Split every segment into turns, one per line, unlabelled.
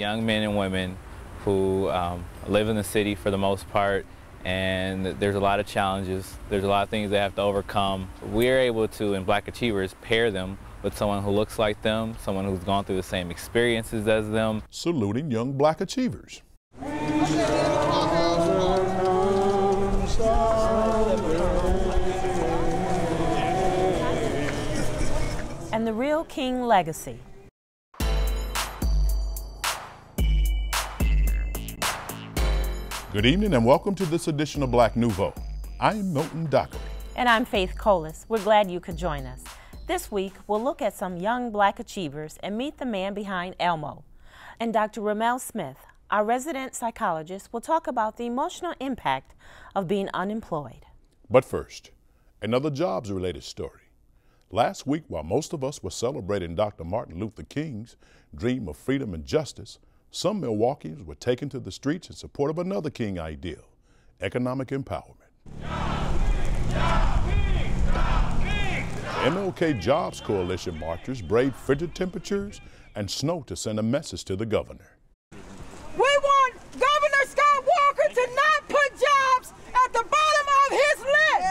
young men and women who live in the city for the most part, and there's a lot of challenges. There's a lot of things they have to overcome. We're able to, in Black Achievers, pair them with someone who looks like them, someone who's gone through the same experiences as them.
Saluting young Black achievers.
And the real King legacy.
Good evening and welcome to this edition of Black Nouveau. I'm Milton, Dockery.
And I'm Faithe. We're glad you could join us. This week, we'll look at some young Black achievers and meet the man behind Elmo. And Dr. Ramel Smith, our resident psychologist, will talk about the emotional impact of being unemployed.
But first, another jobs-related story. Last week, while most of us were celebrating Dr. Martin Luther King's dream of freedom and justice, some Milwaukeeans were taken to the streets in support of another King ideal, economic empowerment. The MLK Jobs Coalition marchers braved frigid temperatures and snow to send a message to the governor.
We want Governor Scott Walker to not put jobs at the bottom of his list.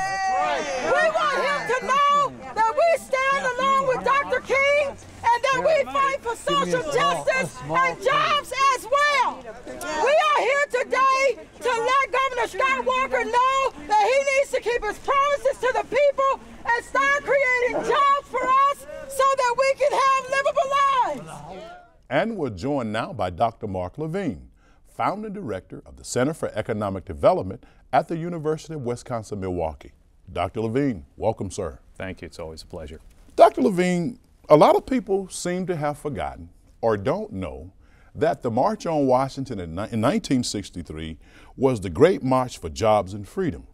We want him to know that we stand along with Dr. King and that we fight for social justice and jobs as well. We are here today to let Governor Scott Walker know that he needs to keep his promises to the people and start creating jobs for us so that we can have livable lives.
And we're joined now by Dr. Marc Levine, founding director of the Center for Economic Development at the University of Wisconsin-Milwaukee. Dr. Levine, welcome, sir.
Thank you. It's always a pleasure.
Dr. Levine, a lot of people seem to have forgotten or don't know that the March on Washington in 1963 was the Great March for Jobs and Freedom.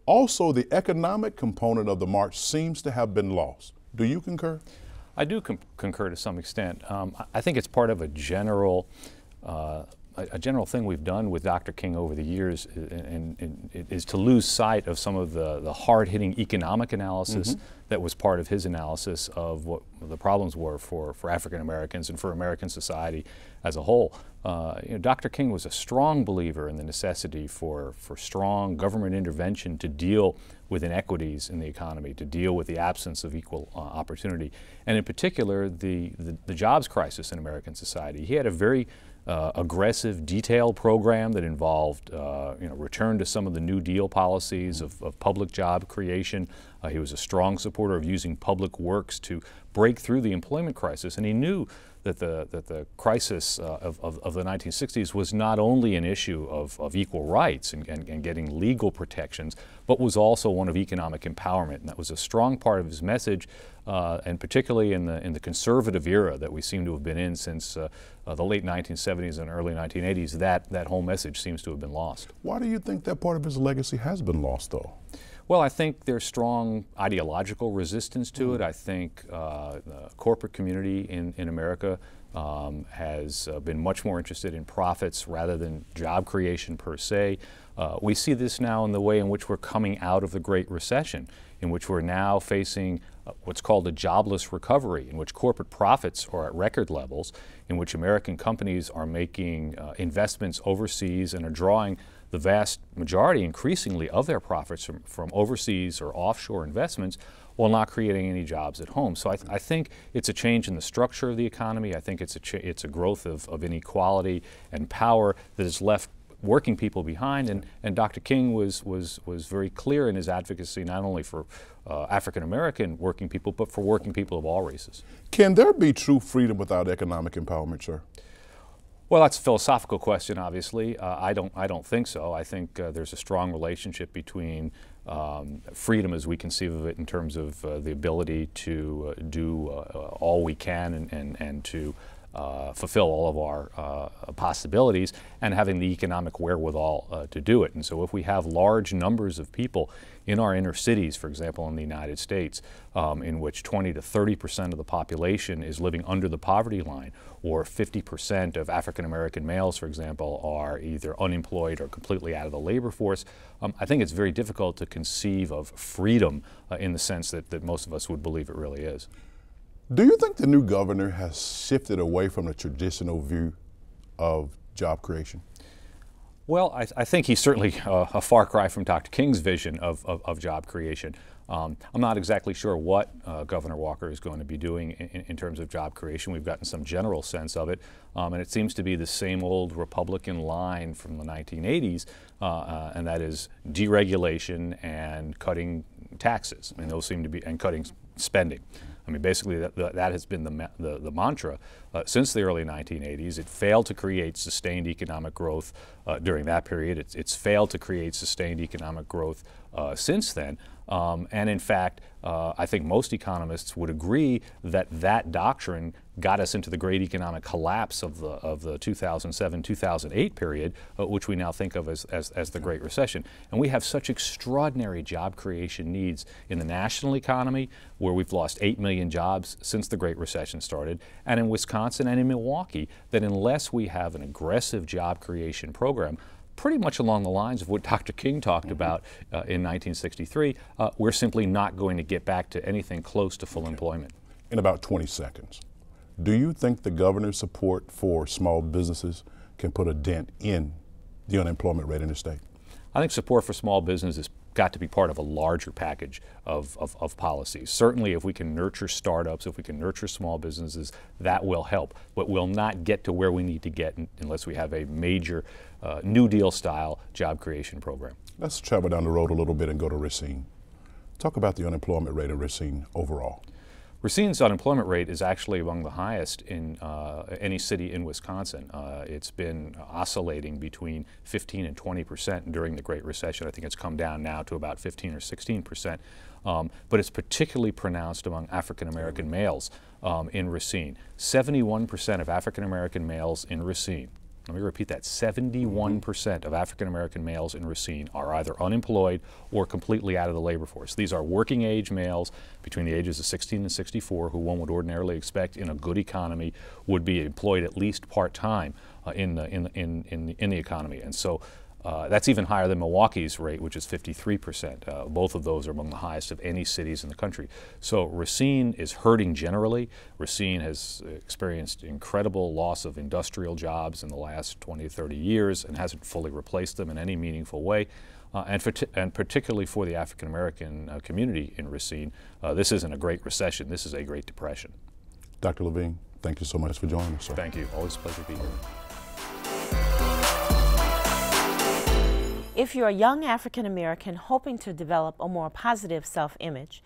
Also, the economic component of the march seems to have been lost. Do you concur?
I do concur to some extent. I think it's part of a general thing we've done with Dr. King over the years, and is to lose sight of some of the hard-hitting economic analysis that was part of his analysis of what the problems were for African Americans and for American society as a whole. Dr. King was a strong believer in the necessity for strong government intervention to deal with inequities in the economy, to deal with the absence of equal opportunity, and in particular the jobs crisis in American society. He had a very aggressive, detailed program that involved return to some of the New Deal policies of public job creation. He was a strong supporter of using public works to break through the employment crisis, and he knew that the crisis of the 1960s was not only an issue of equal rights and getting legal protections, but was also one of economic empowerment. And that was a strong part of his message, and particularly in the conservative era that we seem to have been in since the late 1970s and early 1980s, that whole message seems to have been lost.
Why do you think that part of his legacy has been lost, though?
Well, I think there's strong ideological resistance to it. I think the corporate community in America has been much more interested in profits rather than job creation per se. We see this now in the way in which we're coming out of the Great Recession, in which we're now facing what's called a jobless recovery, in which corporate profits are at record levels, in which American companies are making investments overseas and are drawing the vast majority, increasingly, of their profits from overseas or offshore investments, while not creating any jobs at home. So I think it's a change in the structure of the economy. I think it's a growth of inequality and power that has left working people behind. And Dr. King was very clear in his advocacy, not only for African American working people, but for working people of all races.
Can there be true freedom without economic empowerment, sir?
Well, that's a philosophical question, obviously. I don't think so. I think there's a strong relationship between freedom as we conceive of it in terms of the ability to do all we can and to fulfill all of our possibilities, and having the economic wherewithal to do it. And so if we have large numbers of people in our inner cities, for example, in the United States, in which 20 to 30% of the population is living under the poverty line, or 50% of African American males, for example, are either unemployed or completely out of the labor force, I think it's very difficult to conceive of freedom in the sense that most of us would believe it really is.
Do you think the new governor has shifted away from the traditional view of job creation?
Well, I think he's certainly a far cry from Dr. King's vision of job creation. I'm not exactly sure what Governor Walker is going to be doing in terms of job creation. We've gotten some general sense of it, and it seems to be the same old Republican line from the 1980s, and that is deregulation and cutting taxes. I mean, those seem to be, and cutting spending. I mean, basically that has been the mantra since the early 1980s. It failed to create sustained economic growth during that period. It's failed to create sustained economic growth since then. And in fact, I think most economists would agree that that doctrine got us into the great economic collapse of the 2007-2008 period, which we now think of as the Great Recession. And we have such extraordinary job creation needs in the national economy, where we've lost 8 million jobs since the Great Recession started, and in Wisconsin and in Milwaukee, that unless we have an aggressive job creation program, pretty much along the lines of what Dr. King talked about in 1963, we're simply not going to get back to anything close to full employment.
In about 20 seconds, do you think the governor's support for small businesses can put a dent in the unemployment rate in the state?
I think support for small business has got to be part of a larger package of policies. Certainly if we can nurture startups, if we can nurture small businesses, that will help. But we'll not get to where we need to get unless we have a major New Deal style job creation program.
Let's travel down the road a little bit and go to Racine. Talk about the unemployment rate in Racine overall.
Racine's unemployment rate is actually among the highest in any city in Wisconsin. It's been oscillating between 15 and 20% during the Great Recession. I think it's come down now to about 15 or 16%. But it's particularly pronounced among African American males in Racine. 71% of African American males in Racine, let me repeat that, 71% of African American males in Racine are either unemployed or completely out of the labor force. These are working age males between the ages of 16 and 64 who one would ordinarily expect in a good economy would be employed at least part-time in the economy. And so that's even higher than Milwaukee's rate, which is 53%. Both of those are among the highest of any cities in the country. So Racine is hurting generally. Racine has experienced incredible loss of industrial jobs in the last 20 to 30 years and hasn't fully replaced them in any meaningful way. And particularly for the African American community in Racine, this isn't a Great Recession, this is a Great Depression.
Dr. Levine, thank you so much for joining us, sir.
Thank you. Always a pleasure to be here.
If you're a young African American hoping to develop a more positive self-image,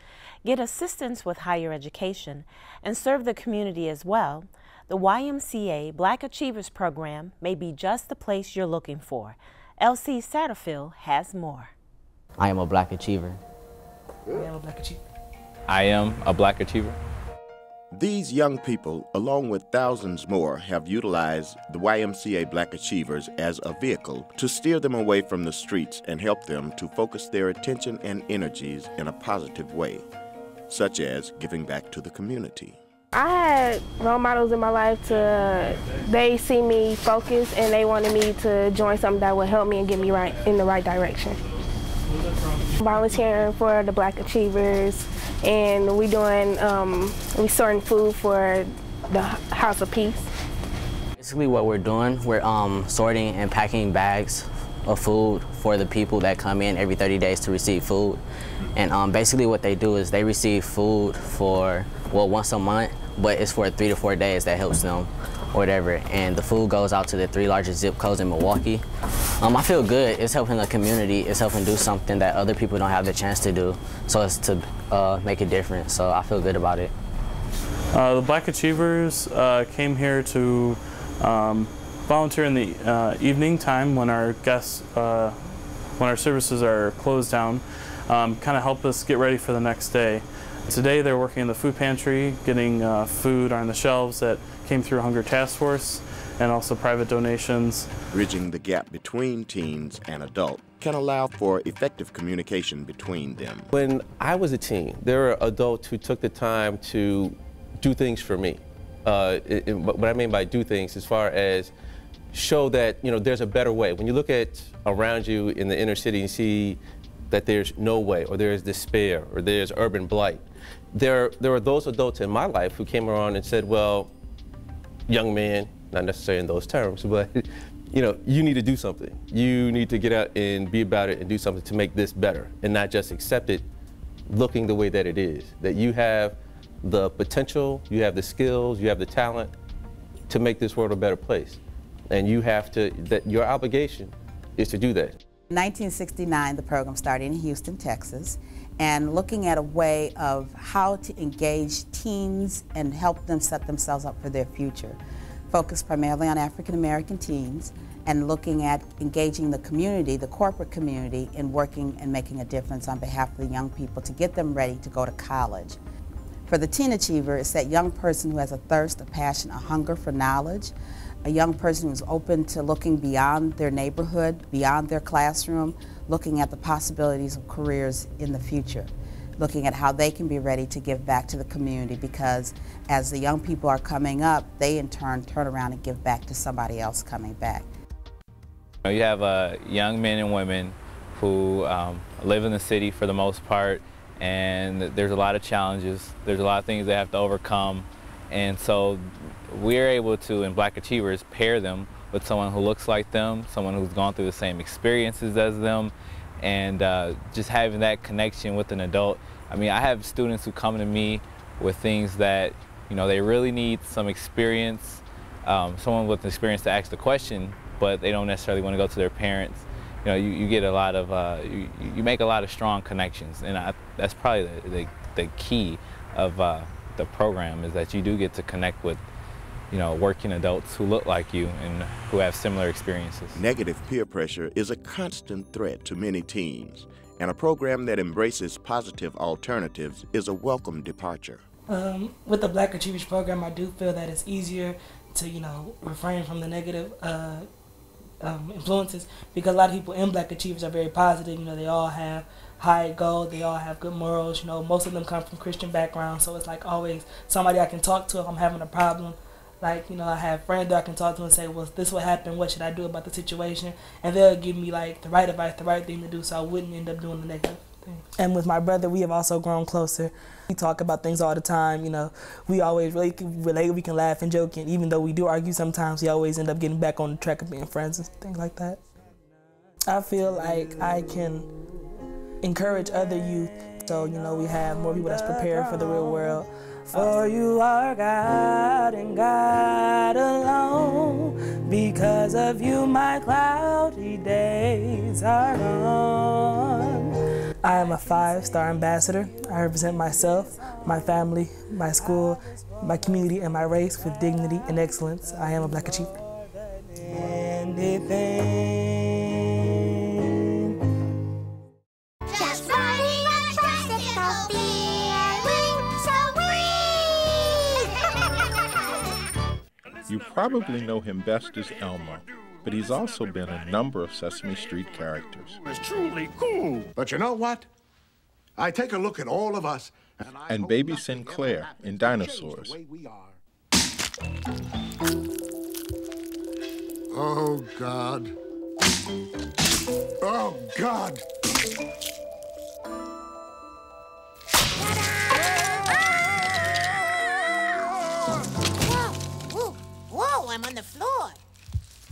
get assistance with higher education, and serve the community as well, the YMCA Black Achievers Program may be just the place you're looking for. LC Satterfield has more.
I am a Black Achiever.
I am a Black Achiever.
I am a Black Achiever.
These young people, along with thousands more, have utilized the YMCA Black Achievers as a vehicle to steer them away from the streets and help them to focus their attention and energies in a positive way, such as giving back to the community.
I had role models in my life they see me focused and they wanted me to join something that would help me and get me in the right direction. Volunteering for the Black Achievers, and we sorting food for the House of Peace.
Basically what we're doing, we're sorting and packing bags of food for the people that come in every 30 days to receive food. And basically what they do is they receive food for, well, once a month, but it's for 3 to 4 days that helps them or whatever. And the food goes out to the 3 largest zip codes in Milwaukee. I feel good. It's helping the community. It's helping do something that other people don't have the chance to do. So it's to make a difference. So I feel good about it.
The Black Achievers came here to volunteer in the evening time when our guests, when our services are closed down, kind of help us get ready for the next day. Today they're working in the food pantry, getting food on the shelves that came through Hunger Task Force and also private donations.
Bridging the gap between teens and adults can allow for effective communication between them.
When I was a teen, there were adults who took the time to do things for me. What I mean by do things, as far as show that there's a better way. When you look at around you in the inner city and see that there's no way, or there's despair, or there's urban blight, there were those adults in my life who came around and said, well, young man, not necessarily in those terms, but you know, you need to do something. You need to get out and be about it and do something to make this better, and not just accept it looking the way that it is. That you have the potential, you have the skills, you have the talent to make this world a better place. And you have to, that your obligation is to do that.
In 1969, the program started in Houston, Texas, and looking at a way of how to engage teens and help them set themselves up for their future. Focused primarily on African American teens and looking at engaging the community, the corporate community, in working and making a difference on behalf of the young people to get them ready to go to college. For the teen achiever, it's that young person who has a thirst, a passion, a hunger for knowledge, a young person who's open to looking beyond their neighborhood, beyond their classroom, looking at the possibilities of careers in the future, looking at how they can be ready to give back to the community, because as the young people are coming up, they in turn turn around and give back to somebody else coming back.
You have young men and women who live in the city for the most part, and there's a lot of challenges. There's a lot of things they have to overcome, and so we're able to, in Black Achievers, pair them with someone who looks like them, someone who's gone through the same experiences as them, and just having that connection with an adult. I mean, I have students who come to me with things that, you know, they really need some experience, someone with experience to ask the question, but they don't necessarily want to go to their parents. You know, you get a lot of, you make a lot of strong connections, and that's probably the key of the program, is that you do get to connect with, you know, working adults who look like you and who have similar experiences.
Negative peer pressure is a constant threat to many teens, and a program that embraces positive alternatives is a welcome departure.
With the Black Achievers program, I do feel that it's easier to, you know, refrain from the negative influences, because a lot of people in Black Achievers are very positive. You know, they all have high goals, they all have good morals. You know, most of them come from Christian backgrounds, so it's like always somebody I can talk to if I'm having a problem. Like, you know, I have friends that I can talk to and say, well, this what happened, what should I do about the situation? And they'll give me like the right advice, the right thing to do, so I wouldn't end up doing the negative thing. And with my brother, we have also grown closer. We talk about things all the time, you know. We always really relate, we can laugh and joke, and even though we do argue sometimes, we always end up getting back on the track of being friends and things like that. I feel like I can encourage other youth, so, you know, we have more people that's prepared for the real world. For you are God and God alone. Because of you, my cloudy days are gone. I am a 5-star ambassador. I represent myself, my family, my school, my community, and my race with dignity and excellence. I am a Black Achiever.
You probably know him best as Elmo, but he's also been a number of Sesame Street characters.
It's truly cool. But you know what? I take a look at all of us,
and Baby Sinclair in Dinosaurs.
Oh, God. Oh, God.
Whoa, I'm on the floor.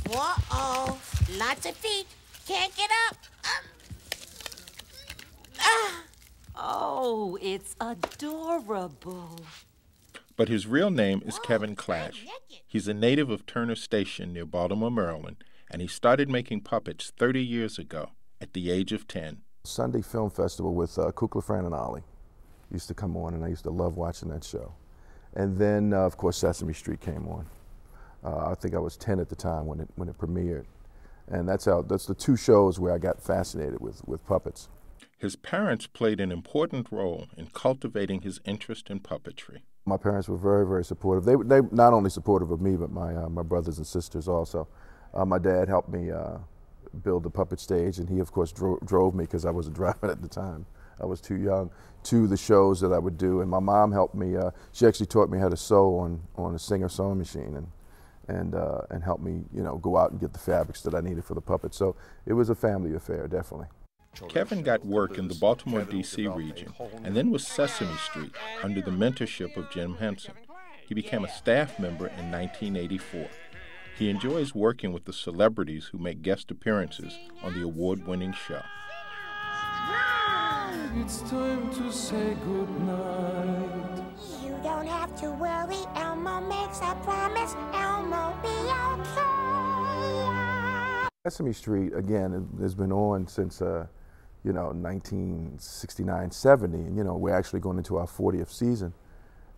Whoa-oh, lots of feet. Can't get up.
Oh, it's adorable.
But his real name is Kevin Clash. He's a native of Turner Station near Baltimore, Maryland, and he started making puppets 30 years ago at the age of 10.
Sunday Film Festival with Kukla, Fran, and Ollie used to come on, and I used to love watching that show. And then, of course, Sesame Street came on. I think I was 10 at the time when it premiered. And that's the two shows where I got fascinated with puppets.
His parents played an important role in cultivating his interest in puppetry.
My parents were very, very supportive. They not only supportive of me, but my brothers and sisters also. My dad helped me build the puppet stage, and he, of course, drove me, because I wasn't driving at the time. I was too young, to the shows that I would do. And my mom helped me. She actually taught me how to sew on a Singer sewing machine, and helped me, you know, go out and get the fabrics that I needed for the puppet. So it was a family affair, definitely.
Kevin got work in the Baltimore, D.C. region, and then with Sesame Street under the mentorship of Jim Henson. He became a staff member in 1984. He enjoys working with the celebrities who make guest appearances on the award-winning show.
It's time to say goodnight.
You don't have to worry, Elmo makes a promise, Elmo be okay.
Sesame Street, again, has been on since, 1969, 70, and, we're actually going into our 40th season.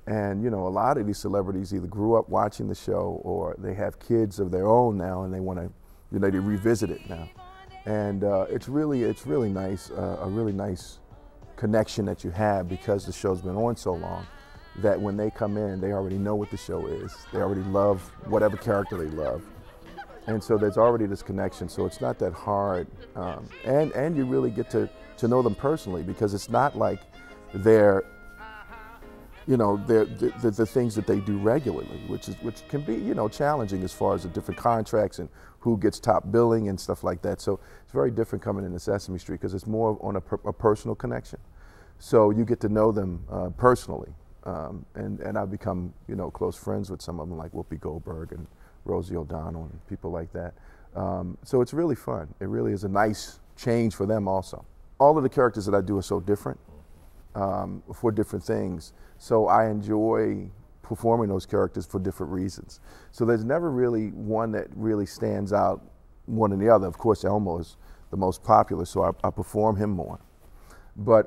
And, a lot of these celebrities either grew up watching the show or they have kids of their own now and they want to, they revisit it now. And it's really nice, a really nice connection that you have because the show's been on so long that when they come in, they already know what the show is. They already love whatever character they love. And so there's already this connection, so it's not that hard. And you really get to know them personally because it's not like they're, the things that they do regularly, which can be, challenging as far as the different contracts and who gets top billing and stuff like that. So it's very different coming into Sesame Street because it's more on a personal connection. So you get to know them personally, and I've become, close friends with some of them like Whoopi Goldberg and Rosie O'Donnell and people like that. So it's really fun. It really is a nice change for them also. All of the characters that I do are so different for different things. So I enjoy performing those characters for different reasons. So there's never really one that really stands out more than the other. Of course, Elmo is the most popular, so I perform him more. But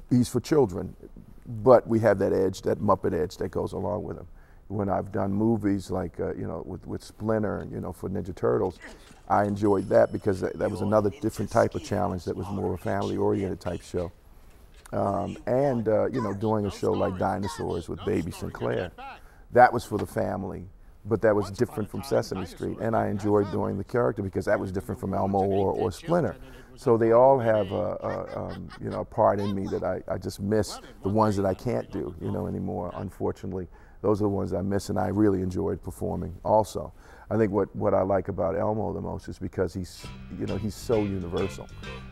he's for children, but we have that edge, that Muppet edge that goes along with him. When I've done movies like, with Splinter, for Ninja Turtles, I enjoyed that because that was another different type of challenge that was more of a family-oriented type show. Doing a show like Dinosaurs with Baby Sinclair, that was for the family, but that was different from Sesame Street, and I enjoyed doing the character because that was different from Elmo or Splinter. So they all have a part in me that I just miss, the ones that I can't do, anymore, unfortunately. Those are the ones I miss, and I really enjoyed performing also. I think what I like about Elmo the most is because he's so universal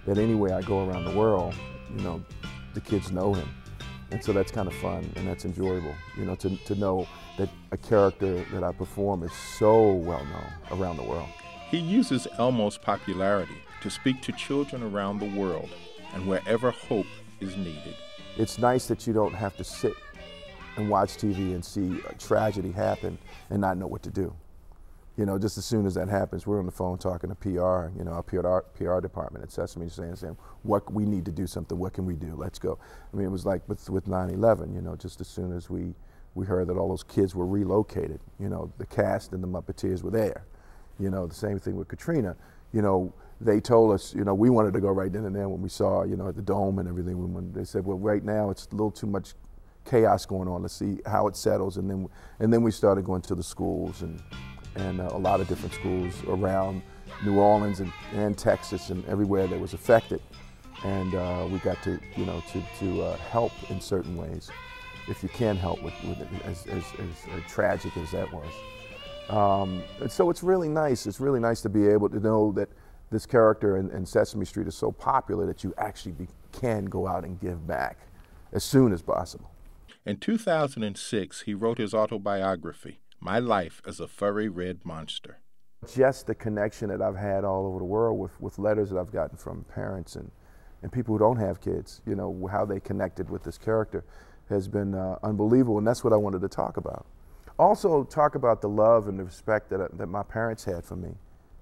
that anywhere I go around the world, the kids know him. And so that's kind of fun and that's enjoyable, to know that a character that I perform is so well known around the world.
He uses Elmo's popularity to speak to children around the world and wherever hope is needed.
It's nice that you don't have to sit and watch TV and see a tragedy happen and not know what to do. Just as soon as that happens, we're on the phone talking to PR, our PR department at Sesame, saying, what we need to do something, what can we do, let's go. I mean, it was like with 9/11, just as soon as we heard that all those kids were relocated, the cast and the Puppeteers were there. The same thing with Katrina, they told us, we wanted to go right then and there when we saw, at the Dome and everything, they said, well, right now it's a little too much chaos going on, let's see how it settles, and then we started going to the schools and a lot of different schools around New Orleans and Texas and everywhere that was affected, and we got to help in certain ways, if you can help with it, as tragic as that was. And so it's really nice. It's really nice to be able to know that this character in Sesame Street is so popular that you actually can go out and give back as soon as possible.
In 2006, he wrote his autobiography, My Life as a Furry Red Monster.
Just the connection that I've had all over the world with letters that I've gotten from parents and people who don't have kids, how they connected with this character has been unbelievable, and that's what I wanted to talk about. Also talk about the love and the respect that my parents had for me,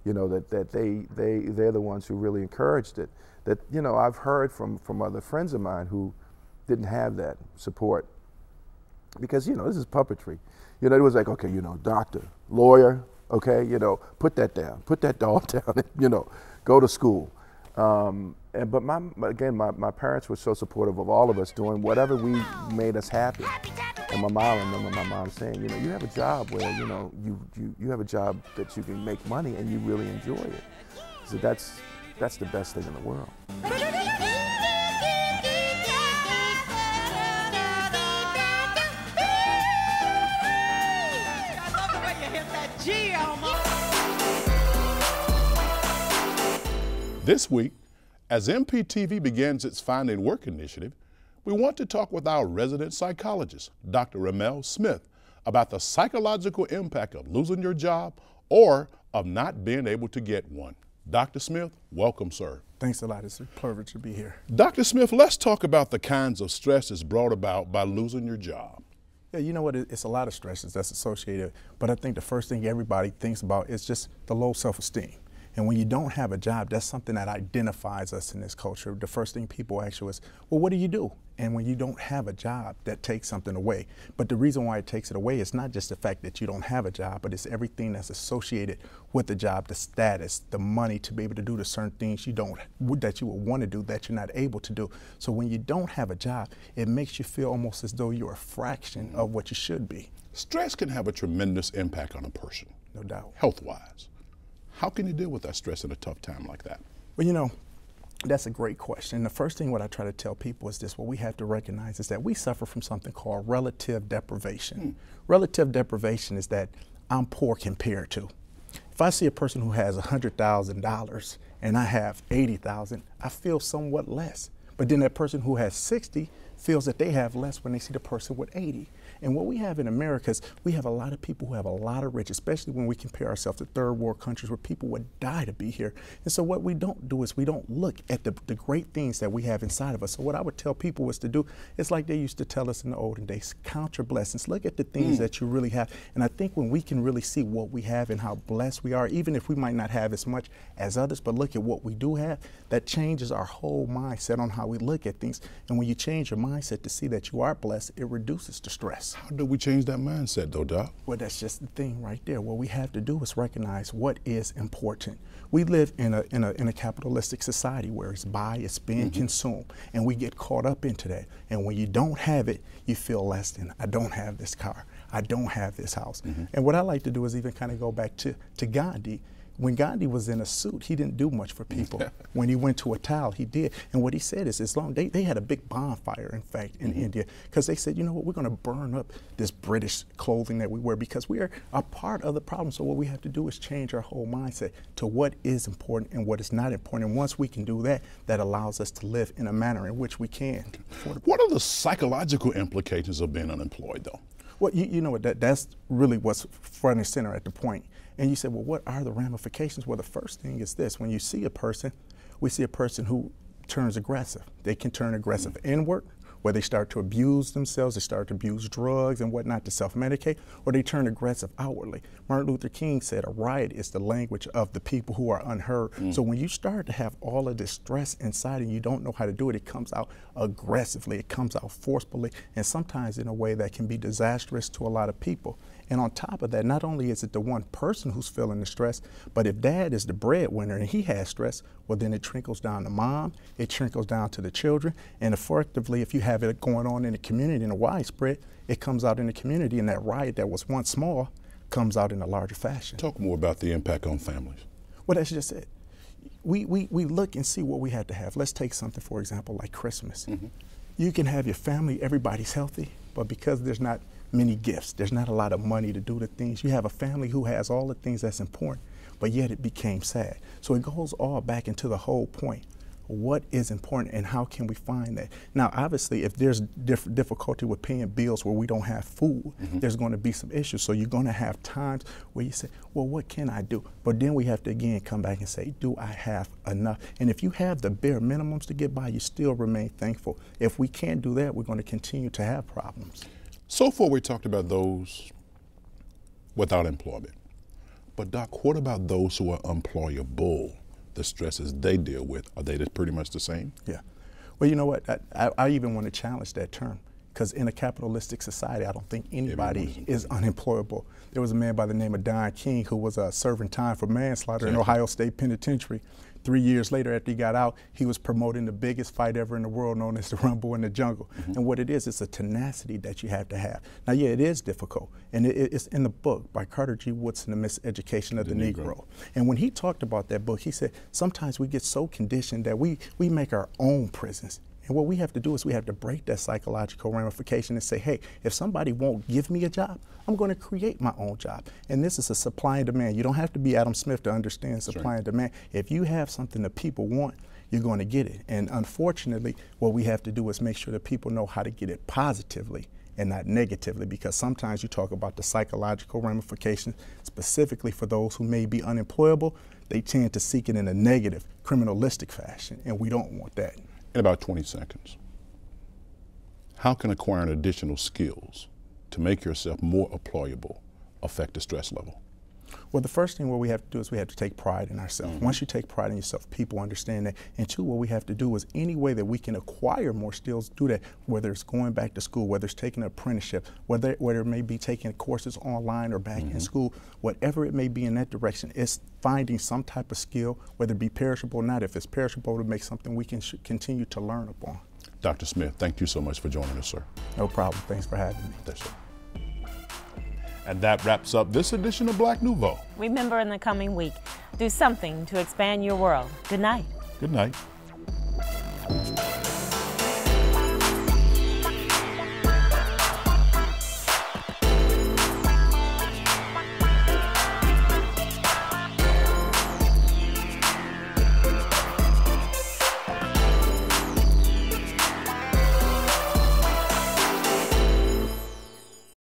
that they're the ones who really encouraged it. That, I've heard from other friends of mine who didn't have that support. Because, this is puppetry. It was like, okay, doctor, lawyer, okay, put that down, put that doll down, go to school. But my parents were so supportive of all of us doing whatever made us happy. And my mom, I remember my mom saying, you have a job where, you have a job that you can make money and you really enjoy it. So that's the best thing in the world.
This week, as MPTV begins its Finding Work initiative, we want to talk with our resident psychologist, Dr. Ramel Smith, about the psychological impact of losing your job or of not being able to get one. Dr. Smith, welcome, sir.
Thanks a lot. It's a pleasure to be here.
Dr. Smith, let's talk about the kinds of stresses brought about by losing your job.
Yeah, you know what? It's a lot of stresses that's associated, but I think the first thing everybody thinks about is just the low self-esteem. And when you don't have a job, that's something that identifies us in this culture. The first thing people ask you is, well, what do you do? And when you don't have a job, that takes something away. But the reason why it takes it away is not just the fact that you don't have a job, but it's everything that's associated with the job, the status, the money to be able to do the certain things that you would want to do that you're not able to do. So when you don't have a job, it makes you feel almost as though you're a fraction of what you should be.
Stress can have a tremendous impact on a person.
No doubt.
Health-wise. How can you deal with that stress in a tough time like that?
Well, you know, that's a great question. The first thing what I try to tell people is this: what we have to recognize is that we suffer from something called relative deprivation. Relative deprivation is that I'm poor compared to. If I see a person who has $100,000 and I have $80,000, I feel somewhat less. But then that person who has 60 feels that they have less when they see the person with 80. And what we have in America is we have a lot of people who have a lot of rich, especially when we compare ourselves to third world countries where people would die to be here. And so what we don't do is we don't look at the great things that we have inside of us. So what I would tell people was to do, it's like they used to tell us in the olden days, count your blessings, look at the things that you really have. And I think when we can really see what we have and how blessed we are, even if we might not have as much as others, but look at what we do have, that changes our whole mindset on how we look at things. And when you change your mindset to see that you are blessed, it reduces the stress.
How do we change that mindset though, Doc?
Well, that's just the thing right there. What we have to do is recognize what is important. We live in a capitalistic society where it's buy, it's being consumed, and we get caught up into that. And when you don't have it, you feel less than. I don't have this car. I don't have this house. And what I like to do is even kind of go back to Gandhi. When Gandhi was in a suit, he didn't do much for people. When he went to a towel, he did. And what he said is, as long they had a big bonfire, in fact, in India, because they said, you know what, we're going to burn up this British clothing that we wear because we are a part of the problem. So what we have to do is change our whole mindset to what is important and what is not important. And once we can do that, that allows us to live in a manner in which we can.
What are the psychological implications of being unemployed, though?
Well, you know what, that's really what's front and center at the point. And you said, well, what are the ramifications? Well, the first thing is this: when you see a person, we see a person who turns aggressive. They can turn aggressive inward, where they start to abuse themselves, they start to abuse drugs and whatnot to self-medicate, or they turn aggressive outwardly. Martin Luther King said a riot is the language of the people who are unheard. So when you start to have all of this stress inside and you don't know how to do it, it comes out aggressively, it comes out forcefully, and sometimes in a way that can be disastrous to a lot of people. And on top of that, not only is it the one person who's feeling the stress, but if dad is the breadwinner and he has stress, well, then it trickles down to mom, it trickles down to the children, and effectively, if you have it going on in the community in a widespread, it comes out in the community, and that riot that was once small comes out in a larger fashion.
Talk more about the impact on families.
Well, that's just it. We look and see what we have to have. Let's take something, for example, like Christmas. You can have your family, everybody's healthy, but because there's not many gifts, there's not a lot of money to do the things. You have a family who has all the things that's important, but yet it became sad. So it goes all back into the whole point. What is important and how can we find that? Now, obviously, if there's difficulty with paying bills where we don't have food, there's going to be some issues. So you're going to have times where you say, well, what can I do? But then we have to, again, come back and say, do I have enough? And if you have the bare minimums to get by, you still remain thankful. If we can't do that, we're going to continue to have problems.
So far, we talked about those without employment. But Doc, what about those who are employable? The stresses they deal with, are they pretty much the same?
Yeah. Well, you know what? I even want to challenge that term, because in a capitalistic society, I don't think anybody is unemployable. There was a man by the name of Don King who was serving time for manslaughter in Ohio State Penitentiary. 3 years later, after he got out, he was promoting the biggest fight ever in the world, known as the Rumble in the Jungle. And what it is, it's a tenacity that you have to have. Now, yeah, it is difficult. And it's in the book by Carter G. Woodson, The Miseducation of the Negro. And when he talked about that book, he said, sometimes we get so conditioned that we make our own prisons. And what we have to do is we have to break that psychological ramification and say, hey, if somebody won't give me a job, I'm going to create my own job. And this is a supply and demand. You don't have to be Adam Smith to understand supply and demand. If you have something that people want, you're going to get it. And unfortunately, what we have to do is make sure that people know how to get it positively and not negatively, because sometimes you talk about the psychological ramifications, specifically for those who may be unemployable, they tend to seek it in a negative, criminalistic fashion, and we don't want that.
In about 20 seconds, how can acquiring additional skills to make yourself more employable affect the stress level?
Well, the first thing what we have to do is we have to take pride in ourselves. Once you take pride in yourself, people understand that. And two, what we have to do is any way that we can acquire more skills, do that, whether it's going back to school, whether it's taking an apprenticeship, whether it may be taking courses online or back in school, whatever it may be in that direction, it's finding some type of skill, whether it be perishable or not. If it's perishable, to make something we can continue to learn upon.
Dr. Smith, thank you so much for joining us, sir.
No problem. Thanks for having me.
Yes, sir. And that wraps up this edition of Black Nouveau.
Remember, in the coming week, do something to expand your world. Good night.
Good night.